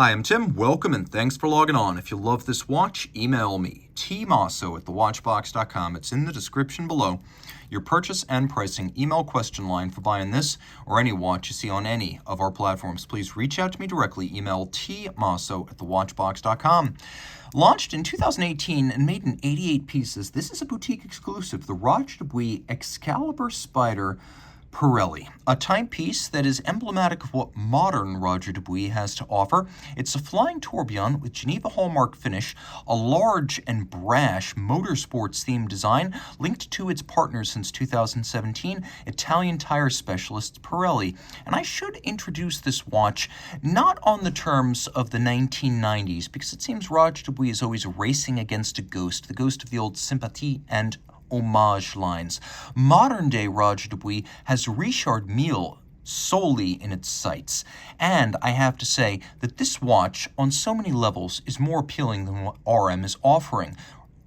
Hi, I'm Tim. Welcome and thanks for logging on. If you love this watch, email me, tmosso@thewatchbox.com. It's in the description below. Your purchase and pricing email question line for buying this or any watch you see on any of our platforms. Please reach out to me directly. Email tmosso@thewatchbox.com. Launched in 2018 and made in 88 pieces, this is a boutique exclusive, the Roger Dubuis Excalibur Spider Pirelli, a timepiece that is emblematic of what modern Roger Dubuis has to offer. It's a flying tourbillon with Geneva hallmark finish, a large and brash motorsports-themed design linked to its partners since 2017, Italian tire specialist Pirelli. And I should introduce this watch not on the terms of the 1990s, because it seems Roger Dubuis is always racing against a ghost, the ghost of the old sympathie and homage lines. Modern-day Roger Dubuis has Richard Mille solely in its sights. And I have to say that this watch, on so many levels, is more appealing than what RM is offering.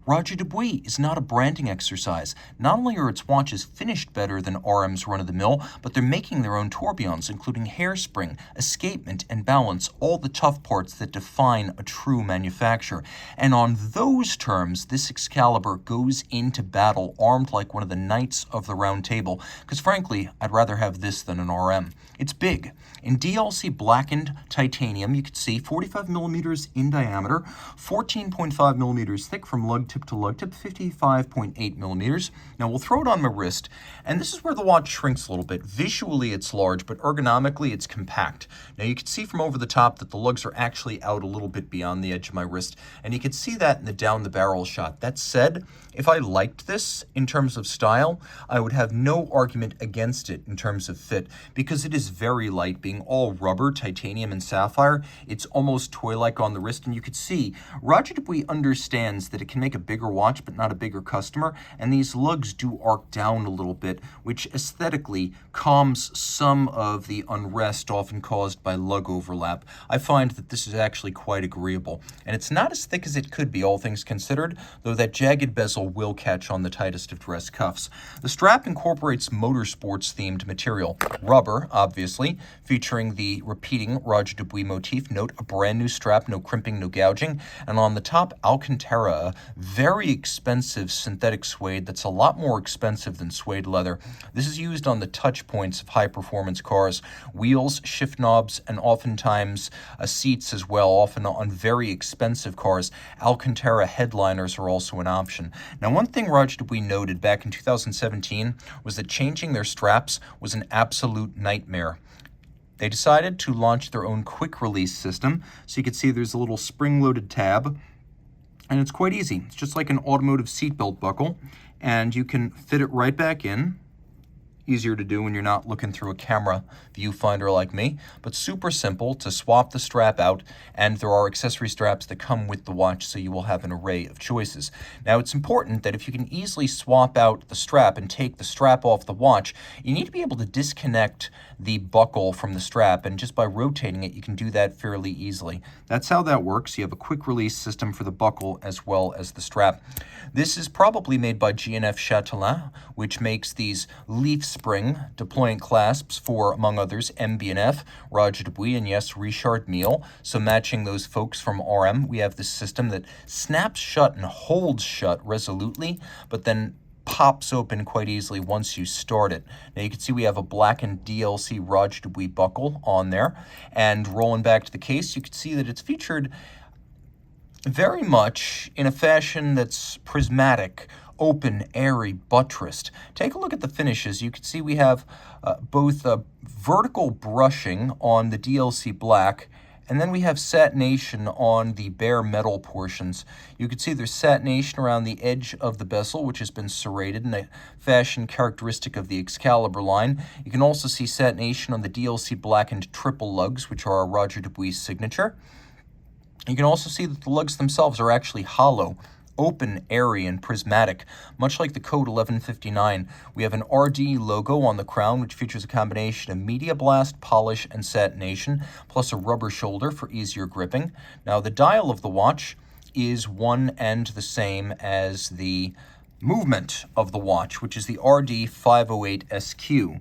Roger Dubuis is not a branding exercise. Not only are its watches finished better than RM's run-of-the-mill, but they're making their own tourbillons, including hairspring, escapement, and balance, all the tough parts that define a true manufacturer. And on those terms, this Excalibur goes into battle armed like one of the Knights of the Round Table, because frankly, I'd rather have this than an RM. It's big. In DLC blackened titanium, you can see 45 millimeters in diameter, 14.5 millimeters thick from lug tip to lug tip, 55.8 millimeters. Now we'll throw it on my wrist, and this is where the watch shrinks a little bit. Visually it's large, but ergonomically it's compact. Now you can see from over the top that the lugs are actually out a little bit beyond the edge of my wrist, and you can see that in the down the barrel shot. That said, if I liked this in terms of style, I would have no argument against it in terms of fit, because it is very light, being all rubber, titanium, and sapphire. It's almost toy-like on the wrist, and you could see Roger Dubuis understands that it can make a bigger watch, but not a bigger customer, and these lugs do arc down a little bit, which aesthetically calms some of the unrest often caused by lug overlap. I find that this is actually quite agreeable, and it's not as thick as it could be, all things considered, though that jagged bezel will catch on the tightest of dress cuffs. The strap incorporates motorsports-themed material, rubber, obviously, featuring the repeating Roger Dubuis motif. Note, a brand new strap, no crimping, no gouging, and on the top, Alcantara, a very expensive synthetic suede that's a lot more expensive than suede leather. This is used on the touch points of high-performance cars, wheels, shift knobs, and oftentimes seats as well, often on very expensive cars. Alcantara headliners are also an option. Now, one thing Roger Dubuis noted back in 2017 was that changing their straps was an absolute nightmare. They decided to launch their own quick-release system, so you can see there's a little spring-loaded tab, and it's quite easy. It's just like an automotive seatbelt buckle, and you can fit it right back in. Easier to do when you're not looking through a camera viewfinder like me, but super simple to swap the strap out, and there are accessory straps that come with the watch, so you will have an array of choices. Now, it's important that if you can easily swap out the strap and take the strap off the watch, you need to be able to disconnect the buckle from the strap, and just by rotating it, you can do that fairly easily. That's how that works. You have a quick release system for the buckle as well as the strap. This is probably made by G&F Chatelain, which makes these leaf spring deployant clasps for, among others, MB&F, Roger Dubuis, and yes, Richard Mille. So matching those folks from RM, we have this system that snaps shut and holds shut resolutely, but then pops open quite easily once you start it. Now you can see we have a blackened DLC Roger Dubuis buckle on there, and rolling back to the case, you can see that it's featured very much in a fashion that's prismatic, open, airy, buttressed. Take a look at the finishes. You can see we have both vertical brushing on the DLC black, and then we have satination on the bare metal portions. You can see there's satination around the edge of the bezel, which has been serrated in a fashion characteristic of the Excalibur line. You can also see satination on the DLC blackened triple lugs, which are a Roger Dubuis signature. You can also see that the lugs themselves are actually hollow, open, airy, and prismatic. Much like the code 1159, we have an RD logo on the crown, which features a combination of media blast, polish, and satination, plus a rubber shoulder for easier gripping. Now, the dial of the watch is one and the same as the movement of the watch, which is the RD508SQ.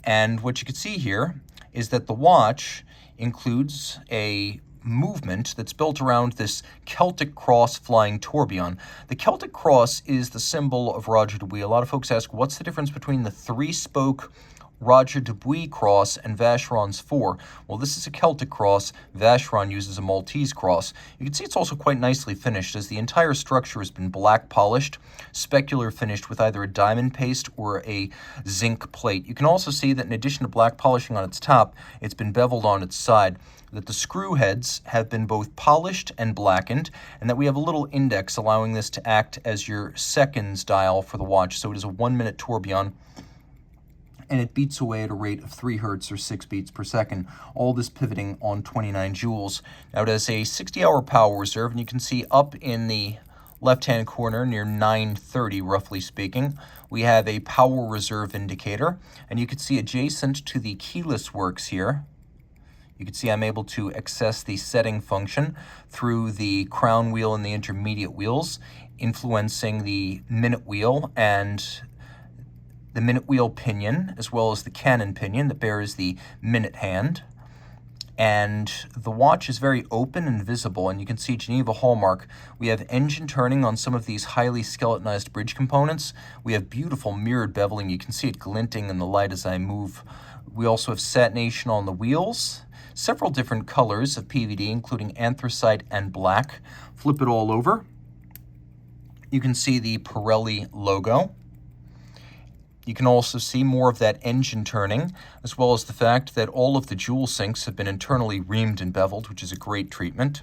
And what you can see here is that the watch includes a movement that's built around this Celtic cross flying tourbillon. The Celtic cross is the symbol of Roger Dubuis. A lot of folks ask, what's the difference between the three-spoke Roger Dubuis cross and Vacheron's 4? Well, this is a Celtic cross. Vacheron uses a Maltese cross. You can see it's also quite nicely finished, as the entire structure has been black polished, specular finished with either a diamond paste or a zinc plate. You can also see that in addition to black polishing on its top, it's been beveled on its side, that the screw heads have been both polished and blackened, and that we have a little index allowing this to act as your seconds dial for the watch. So it is a 1-minute tourbillon, and it beats away at a rate of 3 hertz or 6 beats per second, all this pivoting on 29 joules. Now it has a 60-hour power reserve, and you can see up in the left-hand corner near 9:30, roughly speaking, we have a power reserve indicator, and you can see adjacent to the keyless works here, you can see I'm able to access the setting function through the crown wheel and the intermediate wheels, influencing the minute wheel and the minute wheel pinion, as well as the cannon pinion that bears the minute hand. And the watch is very open and visible, and you can see Geneva hallmark. We have engine turning on some of these highly skeletonized bridge components. We have beautiful mirrored beveling. You can see it glinting in the light as I move. We also have satination on the wheels, several different colors of PVD, including anthracite and black. Flip it all over. You can see the Pirelli logo. You can also see more of that engine turning, as well as the fact that all of the jewel sinks have been internally reamed and beveled, which is a great treatment.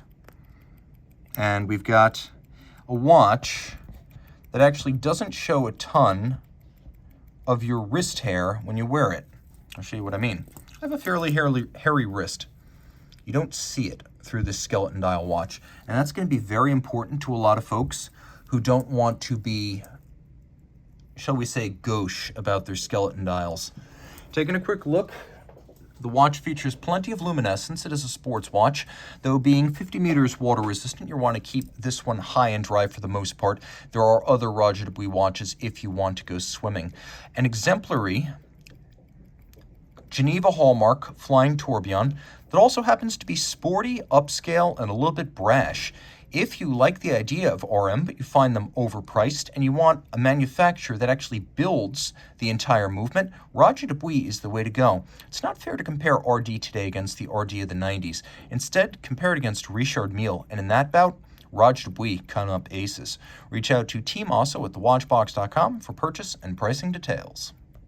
And we've got a watch that actually doesn't show a ton of your wrist hair when you wear it. I'll show you what I mean. I have a fairly hairy wrist. You don't see it through this skeleton dial watch, and that's going to be very important to a lot of folks who don't want to be, shall we say, gauche about their skeleton dials. Taking a quick look, the watch features plenty of luminescence. It is a sports watch, though being 50 meters water resistant, you want to keep this one high and dry for the most part. There are other Roger Dubuis watches if you want to go swimming. An exemplary Geneva hallmark flying tourbillon that also happens to be sporty, upscale, and a little bit brash. If you like the idea of RM, but you find them overpriced, and you want a manufacturer that actually builds the entire movement, Roger Dubuis is the way to go. It's not fair to compare RD today against the RD of the 90s. Instead, compare it against Richard Mille, and in that bout, Roger Dubuis come up aces. Reach out to Team Mosso at thewatchbox.com for purchase and pricing details.